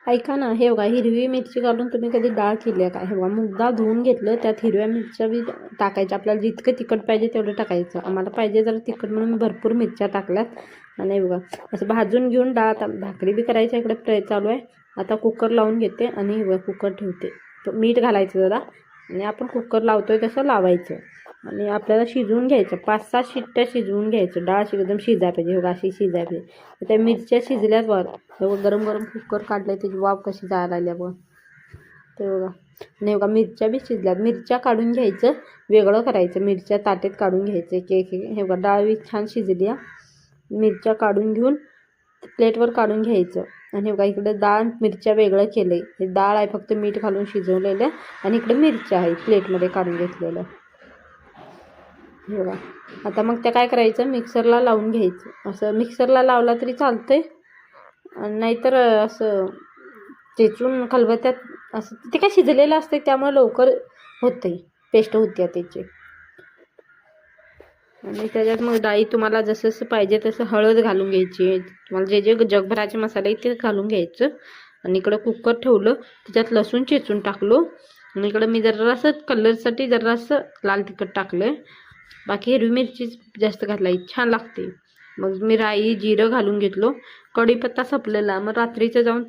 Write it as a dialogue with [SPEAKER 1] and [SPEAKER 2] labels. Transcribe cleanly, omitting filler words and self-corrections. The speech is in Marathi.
[SPEAKER 1] ऐका ना, हे बघा हिरवी मिरची घालून तुम्ही कधी डाळ केली आहे का? हे बघा मूग डाळ धुवून घेतलं, त्यात हिरव्या मिरच्या बी टाकायच्या. आपल्याला जितकं तिखट पाहिजे तेवढं टाकायचं. आम्हाला पाहिजे जरा तिखट म्हणून मी भरपूर मिरच्या टाकल्यात. आणि हे बघा असं भाजून घेऊन डाळ, आता भाकरी बी करायची इकडे चालू आहे. आता कुकर लावून घेते आणि हे बघा कुकर ठेवते. मीठ घालायचं जरा आणि आपण कुकर लावतोय तसं लावायचं आणि आपल्याला शिजवून घ्यायचं. 5-6 शिट्ट्या शिजवून घ्यायचं. डाळ एकदम शिजाय पाहिजे. हो अशी शिजाय पाहिजे. त्या मिरच्या शिजल्यावर गरम गरम कुकर काढले, त्याची वाफ कशी जायला लागली बघ ते बघा. आणि बघा मिरच्या बी शिजल्यात. मिरच्या काढून घ्यायचं, वेगळं करायचं. मिरच्या ताटेत काढून घ्यायचं एक. हे बघा डाळ बी छान शिजली. मिरच्या काढून घेऊन प्लेटवर काढून घ्यायचं. आणि बघा इकडे डाळ मिरच्या वेगळं केलं आहे. हे डाळ आहे फक्त मीठ घालून शिजवलेलं आणि इकडे मिरच्या आहे प्लेटमध्ये काढून घेतलेलं. हे बघा आता मग त्या काय करायचं, मिक्सरला लावून घ्यायचं. असं मिक्सरला लावला तरी चालतंय, नाहीतर असं चेचून खलबत्त्यात असं. ते काय शिजलेलं असतं त्यामुळे लवकर होते, पेस्ट होते त्याची. आणि त्याच्यात मग डाळी तुम्हाला जसं जसं पाहिजे तसं हळद घालून घ्यायची. तुम्हाला जे जे जगभराचे मसाले ते घालून घ्यायचं. आणि इकडं कुकर ठेवलं, त्याच्यात लसूण चेचून टाकलो. आणि इकडं मी जरासं कलरसाठी जरासं लाल तिखट टाकलं. बाकी हिरवी मिरची जास्त घातली छान लागते. मग मी राई जिरं घालून घेतलो. कढीपत्ता संपलेला, मग रात्रीचं जाऊन